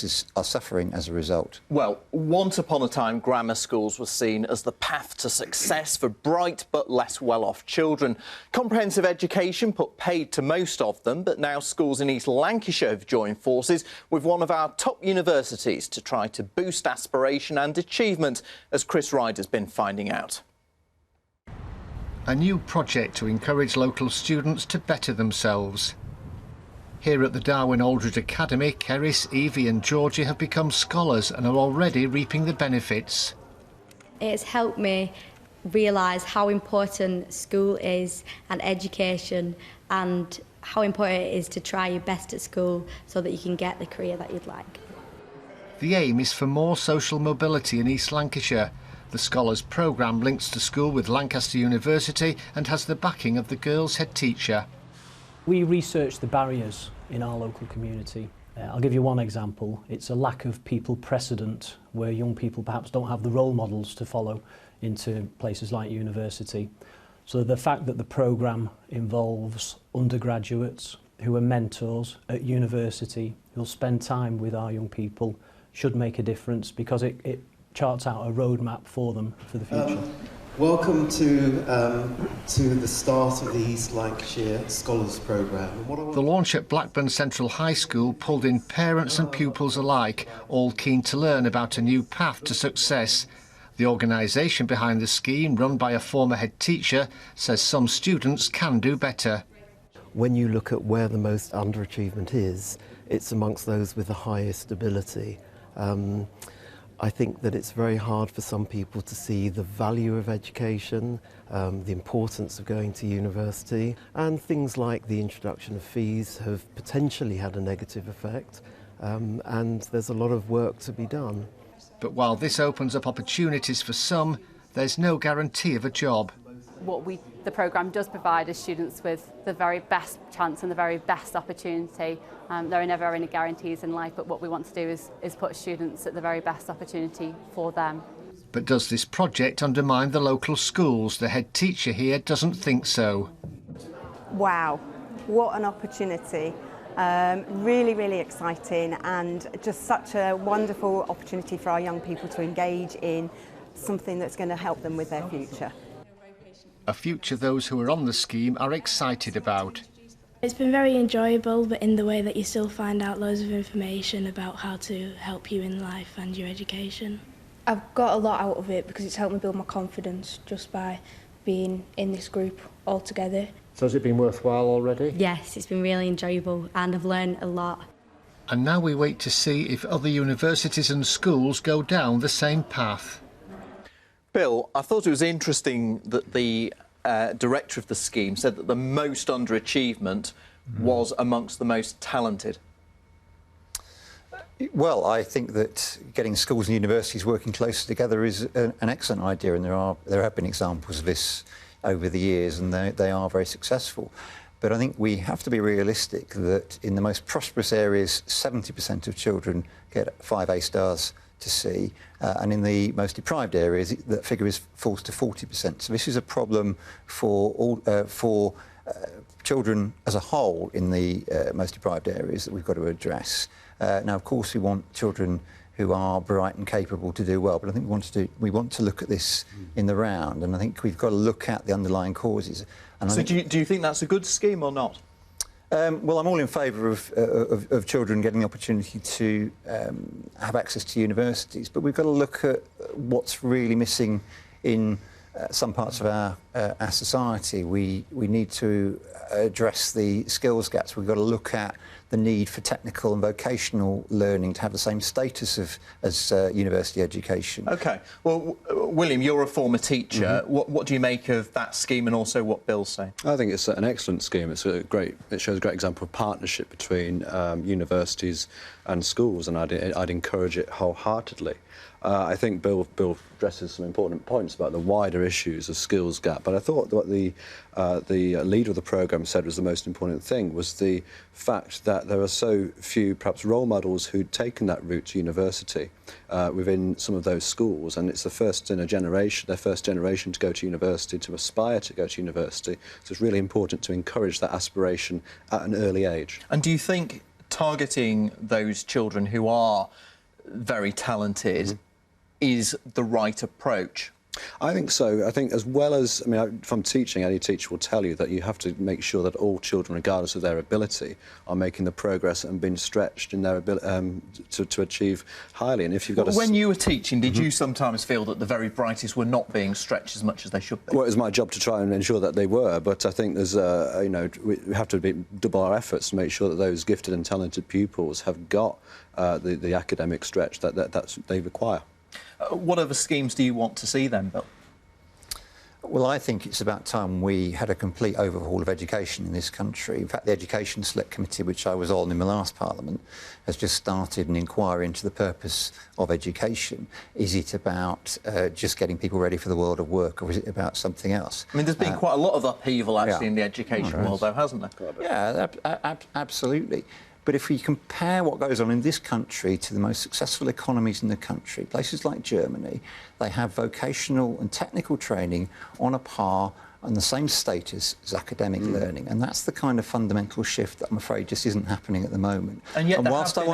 services are suffering as a result. Well, once upon a time, grammar schools were seen as the path to success for bright but less well-off children. Comprehensive education put paid to most of them, but now schools in East Lancashire have joined forces with one of our top universities to try to boost aspiration and achievement, as Chris Ryder's been finding out. A new project to encourage local students to better themselves. Here at the Darwin Aldridge Academy, Keris, Evie and Georgie have become scholars and are already reaping the benefits. It's helped me realise how important school is and education, and how important it is to try your best at school so that you can get the career that you'd like. The aim is for more social mobility in East Lancashire. The Scholars Programme links the school with Lancaster University and has the backing of the girls' head teacher. We research the barriers in our local community. I'll give you one example. It's a lack of people precedent, where young people perhaps don't have the role models to follow into places like university. So the fact that the programme involves undergraduates who are mentors at university, who'll spend time with our young people, should make a difference, because it charts out a roadmap for them for the future. Welcome to the start of the East Lancashire Scholars Programme. The launch at Blackburn Central High School pulled in parents and pupils alike, all keen to learn about a new path to success. The organisation behind the scheme, run by a former head teacher, says some students can do better. When you look at where the most underachievement is, it's amongst those with the highest ability. I think that it's very hard for some people to see the value of education, the importance of going to university, and things like the introduction of fees have potentially had a negative effect, and there's a lot of work to be done. But while this opens up opportunities for some, there's no guarantee of a job. What the programme does provide is students with the very best chance and the very best opportunity. There are never any guarantees in life, but what we want to do is put students at the very best opportunity for them. But does this project undermine the local schools? The head teacher here doesn't think so. Wow, what an opportunity. Really, really exciting, and just such a wonderful opportunity for our young people to engage in something that's going to help them with their future. A future those who are on the scheme are excited about. It's been very enjoyable, but in the way that you still find out loads of information about how to help you in life and your education. I've got a lot out of it because it's helped me build my confidence just by being in this group all together. So has it been worthwhile already? Yes, it's been really enjoyable and I've learned a lot. And now we wait to see if other universities and schools go down the same path. Bill, I thought it was interesting that the director of the scheme said that the most underachievement was amongst the most talented. Well, I think that getting schools and universities working closer together is an excellent idea, and there have been examples of this over the years, and they are very successful. But I think we have to be realistic that in the most prosperous areas, 70% of children get 5 A stars to C, and in the most deprived areas, that figure falls to 40%. So this is a problem for children as a whole in the most deprived areas that we've got to address. Now, of course, we want children who are bright and capable to do well, but I think we want to look at this in the round, and I think we've got to look at the underlying causes. And so do you think that's a good scheme or not? Well, I'm all in favour of children getting the opportunity to have access to universities, but we've got to look at what's really missing in some parts of our society. We need to address the skills gaps. We've got to look at the need for technical and vocational learning to have the same status as university education. OK. Well, William, you're a former teacher. What do you make of that scheme, and also what Bill's saying? I think it's an excellent scheme. It shows a great example of partnership between universities and schools, and I'd encourage it wholeheartedly. I think Bill addresses some important points about the wider issues of skills gap, but I thought what the leader of the programme said was the most important thing, was the fact that there are so few, perhaps, role models who'd taken that route to university within some of those schools, and it's the first in a generation, their first generation to go to university, to aspire to go to university. So it's really important to encourage that aspiration at an early age. And do you think targeting those children who are very talented is the right approach? I think so. I think as well as, I mean, from teaching, any teacher will tell you that you have to make sure that all children, regardless of their ability, are making the progress and being stretched in their ability to achieve highly. And if you've got When you were teaching, did you sometimes feel that the very brightest were not being stretched as much as they should be? Well, it was my job to try and ensure that they were, but I think there's, you know, we have to double our efforts to make sure that those gifted and talented pupils have got the academic stretch that they require. What other schemes do you want to see then, Bill? Well, I think it's about time we had a complete overhaul of education in this country. In fact, the Education Select Committee, which I was on in the last Parliament, has just started an inquiry into the purpose of education. Is it about just getting people ready for the world of work, or is it about something else? I mean, there's been quite a lot of upheaval, actually, in the education world, though, hasn't there? Yeah, absolutely. But if we compare what goes on in this country to the most successful economies in the country, places like Germany, they have vocational and technical training on a par and the same status as academic learning. And that's the kind of fundamental shift that I'm afraid just isn't happening at the moment. And yet, whilst I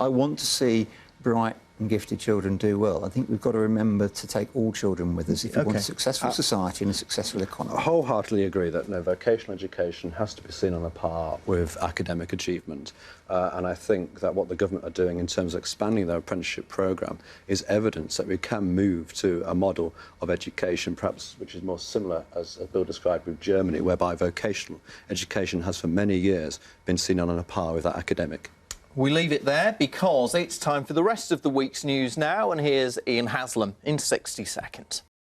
want to see bright and gifted children do well, I think we've got to remember to take all children with us if we want a successful society and a successful economy. I wholeheartedly agree that vocational education has to be seen on a par with academic achievement. And I think that what the government are doing in terms of expanding their apprenticeship programme is evidence that we can move to a model of education, perhaps which is more similar, as Bill described, with Germany, whereby vocational education has for many years been seen on a par with that academic. We leave it there because it's time for the rest of the week's news now, and here's Ian Haslam in 60 seconds.